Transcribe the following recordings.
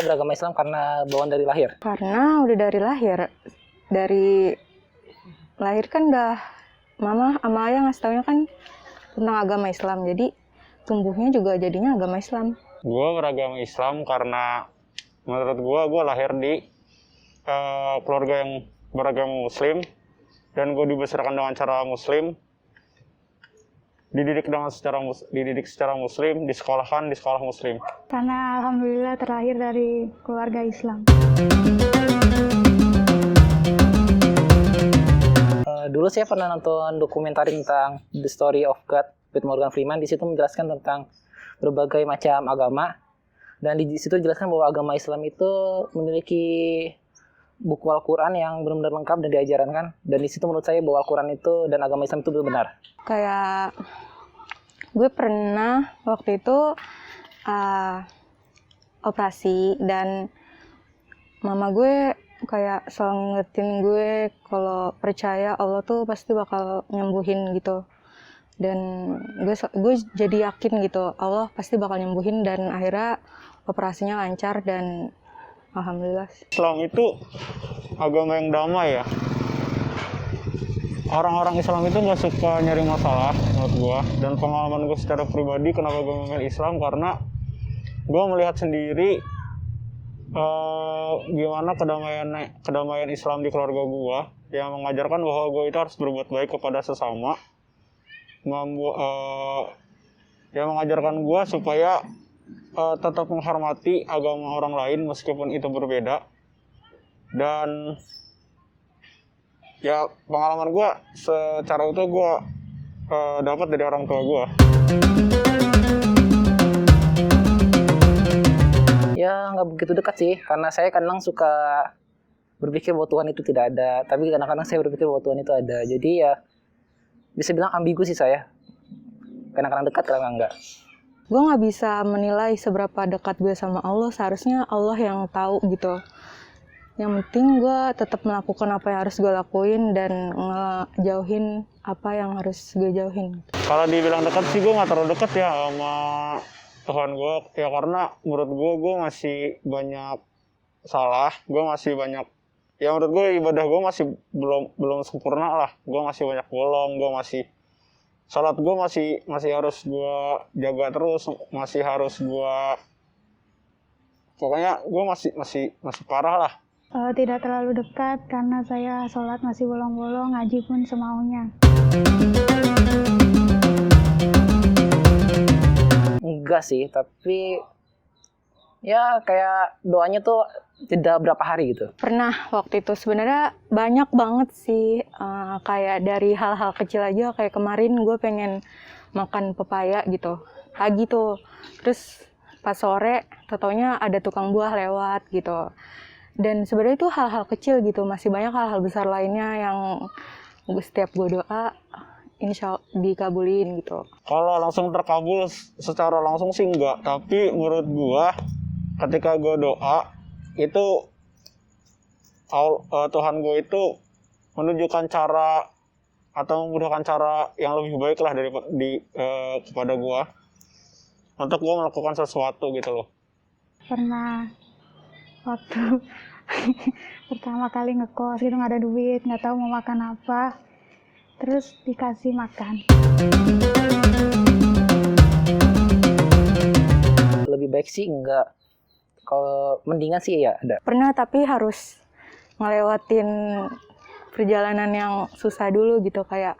beragama Islam karena bawaan dari lahir? Karena udah dari lahir. Dari lahir kan udah mama sama ayah ngasih taunya kan tentang agama Islam. Jadi tumbuhnya juga jadinya agama Islam. Gue beragama Islam karena menurut gue lahir di keluarga yang beragama Muslim. Dan gue dibesarkan dengan cara Muslim. Dididik secara Muslim, disekolahkan di sekolah Muslim. Karena alhamdulillah terlahir dari keluarga Islam. Dulu saya pernah nonton dokumenter tentang The Story of God with Morgan Freeman. Di situ menjelaskan tentang berbagai macam agama. Dan di situ dijelaskan bahwa agama Islam itu memiliki buku Al-Quran yang benar-benar lengkap dan diajarkan. Dan di situ menurut saya bahwa Al-Quran itu dan agama Islam itu benar. Kayak gue pernah waktu itu operasi dan mama gue kayak selalu ngingetin gue kalau percaya Allah tuh pasti bakal nyembuhin gitu. Dan gue jadi yakin gitu Allah pasti bakal nyembuhin dan akhirnya operasinya lancar dan alhamdulillah. Islam itu agama yang damai ya. Orang-orang Islam itu nggak suka nyari masalah menurut gue. Dan pengalaman gue secara pribadi kenapa gue memilih Islam karena gue melihat sendiri gimana kedamaian Islam di keluarga gue yang mengajarkan bahwa gue itu harus berbuat baik kepada sesama. Yang mengajarkan gue supaya tetap menghormati agama orang lain meskipun itu berbeda. Dan ya pengalaman gue secara utuh gue dapat dari orang tua gue. Ya nggak begitu dekat sih, karena saya kadang suka berpikir bahwa Tuhan itu tidak ada, tapi kadang-kadang saya berpikir bahwa Tuhan itu ada. Jadi ya bisa bilang ambigu sih saya. Kadang-kadang dekat, kadang-kadang enggak. Gue nggak bisa menilai seberapa dekat gue sama Allah, seharusnya Allah yang tahu gitu. Yang penting gue tetap melakukan apa yang harus gue lakuin dan ngejauhin apa yang harus gue jauhin. Kalau dibilang dekat sih gue nggak terlalu dekat ya sama Tuhan gue, ya karena menurut gue masih banyak salah, gue masih banyak, ya menurut gue ibadah gue masih belum sempurna lah, gue masih banyak bolong, gue masih salat gue masih harus gue jaga terus, masih harus gue, pokoknya gue masih parah lah. Tidak terlalu dekat karena saya sholat masih bolong-bolong, ngaji pun semaunya. Enggak sih, tapi ya kayak doanya tuh jeda berapa hari gitu. Pernah waktu itu sebenarnya banyak banget sih, kayak dari hal-hal kecil aja. Kayak kemarin gue pengen makan pepaya gitu, pagi tuh. Terus pas sore, taunya ada tukang buah lewat gitu. Dan sebenarnya itu hal-hal kecil gitu, masih banyak hal-hal besar lainnya yang setiap gue doa, insya Allah dikabulin gitu. Kalau langsung terkabul secara langsung sih enggak, tapi menurut gue ketika gue doa itu Tuhan gue itu menunjukkan cara atau memudahkan cara yang lebih baik lah kepada gue untuk gue melakukan sesuatu gitu loh. Pernah waktu pertama kali ngekos gitu nggak ada duit, nggak tahu mau makan apa, terus dikasih makan. Lebih baik sih enggak. Kalau mendingan sih ya ada. Pernah, tapi harus ngelewatin perjalanan yang susah dulu gitu, kayak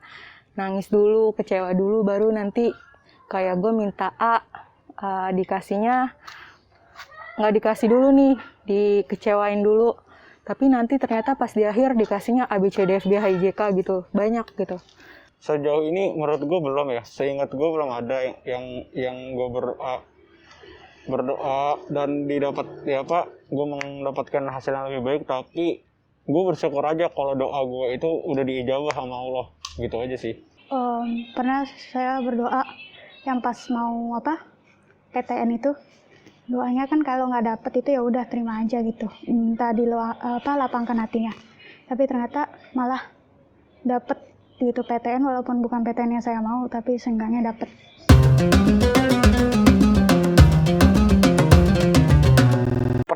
nangis dulu, kecewa dulu, baru nanti kayak gue minta dikasihnya nggak dikasih dulu nih, dikecewain dulu, tapi nanti ternyata pas di akhir dikasihnya A B C D F G H I J K gitu, banyak gitu. Sejauh ini menurut gue belum ya, seingat gue belum ada yang gue berdoa dan gue mendapatkan hasil yang lebih baik, tapi gue bersyukur aja kalau doa gue itu udah diijabah sama Allah, gitu aja sih. Pernah saya berdoa yang pas mau PTN itu, doanya kan kalau nggak dapet itu ya udah terima aja gitu, minta lapangkan hatinya. Tapi ternyata malah dapet gitu PTN, walaupun bukan PTN yang saya mau, tapi seenggaknya dapet.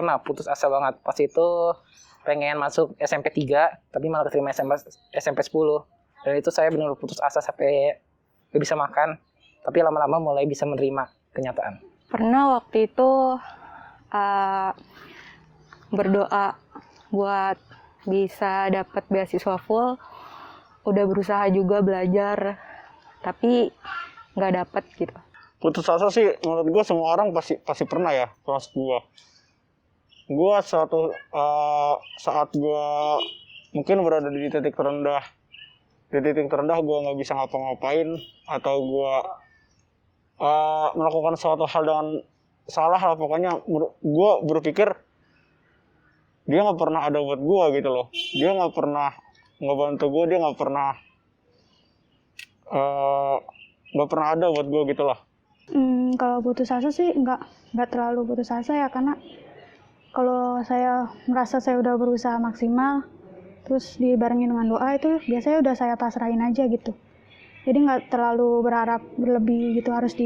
pernah putus asa banget. Pas itu pengen masuk SMP 3, tapi malah keterima SMP 10. Dan itu saya benar-benar putus asa sampai gak bisa makan. Tapi lama-lama mulai bisa menerima kenyataan. Pernah waktu itu berdoa buat bisa dapat beasiswa full. Udah berusaha juga belajar, tapi nggak dapet gitu. Putus asa sih menurut gue semua orang pasti pernah ya, termasuk gue. Gue saat gue mungkin berada di titik terendah, gue nggak bisa ngapa-ngapain, atau gue melakukan suatu hal dengan salah lah, pokoknya gue berpikir dia nggak pernah ada buat gue gitu loh. Dia nggak pernah ngebantu gue, dia nggak pernah ada buat gue gitu lah. Kalau putus asa sih nggak terlalu putus asa ya, karena kalau saya merasa saya udah berusaha maksimal, terus dibarengin dengan doa, itu biasanya udah saya pasrahin aja gitu. Jadi nggak terlalu berharap berlebih gitu, harus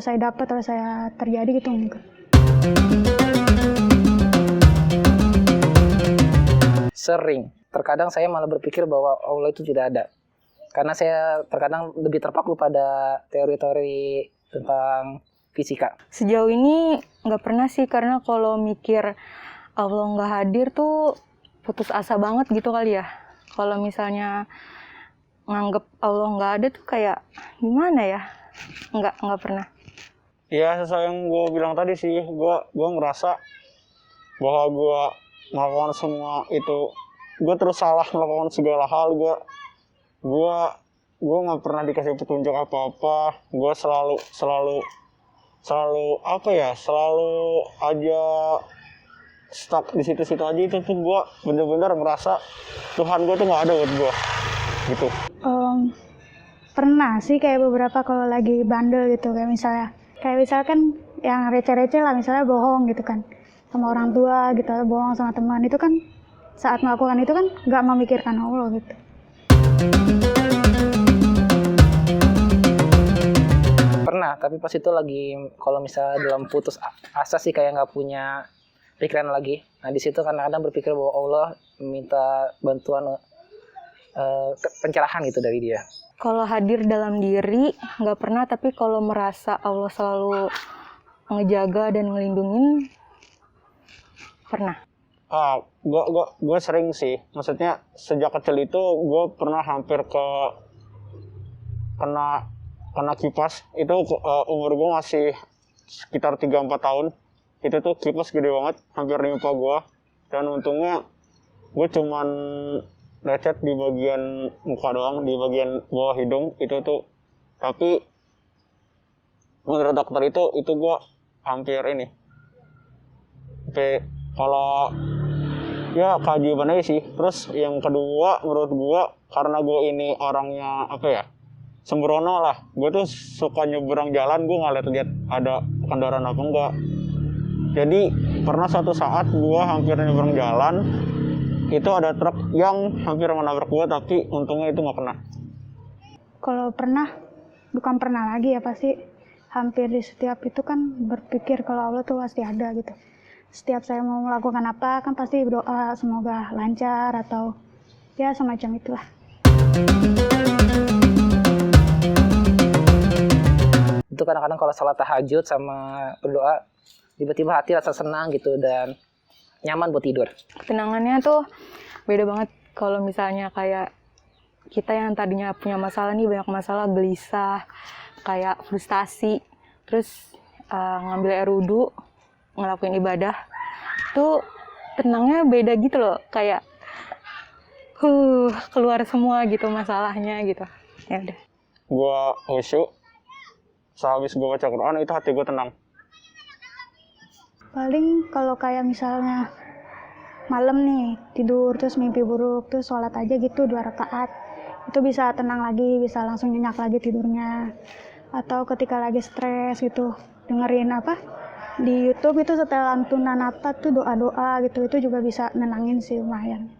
saya dapat, harus saya terjadi gitu, enggak. Sering. Terkadang saya malah berpikir bahwa Allah itu tidak ada. Karena saya terkadang lebih terpaku pada teori-teori tentang fisika. Sejauh ini nggak pernah sih, karena kalau mikir Allah nggak hadir tuh putus asa banget gitu kali ya. Kalau misalnya nganggep Allah nggak ada tuh kayak gimana ya? Nggak pernah. Ya sesuai yang gue bilang tadi sih, gue ngerasa bahwa gue melakukan semua itu, gue terus salah melakukan segala hal. Gue nggak pernah dikasih petunjuk apa-apa. Gue selalu apa ya, selalu aja stuck di situ-situ aja. Itu tuh gue bener-bener ngerasa Tuhan gue tuh nggak ada buat gue gitu. Pernah sih kayak beberapa kalau lagi bandel gitu, kayak misalkan yang receh-receh lah, misalnya bohong gitu kan sama orang tua gitu, atau bohong sama teman, itu kan saat melakukan itu kan nggak memikirkan Allah gitu. Pernah, tapi pas itu lagi kalau misalnya dalam putus asa sih kayak nggak punya pikiran lagi. Nah di situ kadang-kadang berpikir bahwa Allah minta bantuan pencerahan gitu dari dia. Kalau hadir dalam diri nggak pernah, tapi kalau merasa Allah selalu ngejaga dan ngelindungin pernah. Gue sering sih, maksudnya sejak kecil itu gue pernah hampir kena kipas. Itu umur gue masih sekitar 3-4 tahun. Itu tuh kipas gede banget, hampir nimpa gue. Dan untungnya gue cuman lecet di bagian muka doang, di bagian bawah hidung itu tuh. Tapi menurut dokter itu gue hampir ini. Tapi kalau ya keajaiban aja sih. Terus yang kedua menurut gue, karena gue ini orangnya apa ya, sembrono lah. Gue tuh suka nyeberang jalan, gue nggak lihat ada kendaraan apa enggak. Jadi pernah suatu saat gue hampir nyeberang jalan, itu ada truk yang hampir menabrak gue, tapi untungnya itu nggak kena. Kalau pernah, bukan pernah lagi ya, pasti hampir di setiap itu kan berpikir kalau Allah tuh pasti ada gitu. Setiap saya mau melakukan apa kan pasti berdoa semoga lancar atau ya semacam itulah. Itu kadang-kadang kalau salat tahajud sama berdoa, tiba-tiba hati rasa senang gitu dan nyaman buat tidur. Ketenangannya tuh beda banget kalau misalnya kayak kita yang tadinya punya masalah nih, banyak masalah, gelisah, kayak frustasi, terus ngambil air wudhu, ngelakuin ibadah, tuh tenangnya beda gitu loh, kayak keluar semua gitu masalahnya gitu. Ya udah. Gue khusyuk, sehabis gue baca Quran itu hati gue tenang. Paling kalau kayak misalnya malam nih tidur terus mimpi buruk, terus sholat aja gitu 2 rakaat, itu bisa tenang lagi, bisa langsung nyenyak lagi tidurnya. Atau ketika lagi stres gitu, dengerin apa di YouTube itu setelah lantunan apa tuh doa-doa gitu, itu juga bisa nenangin sih lumayan.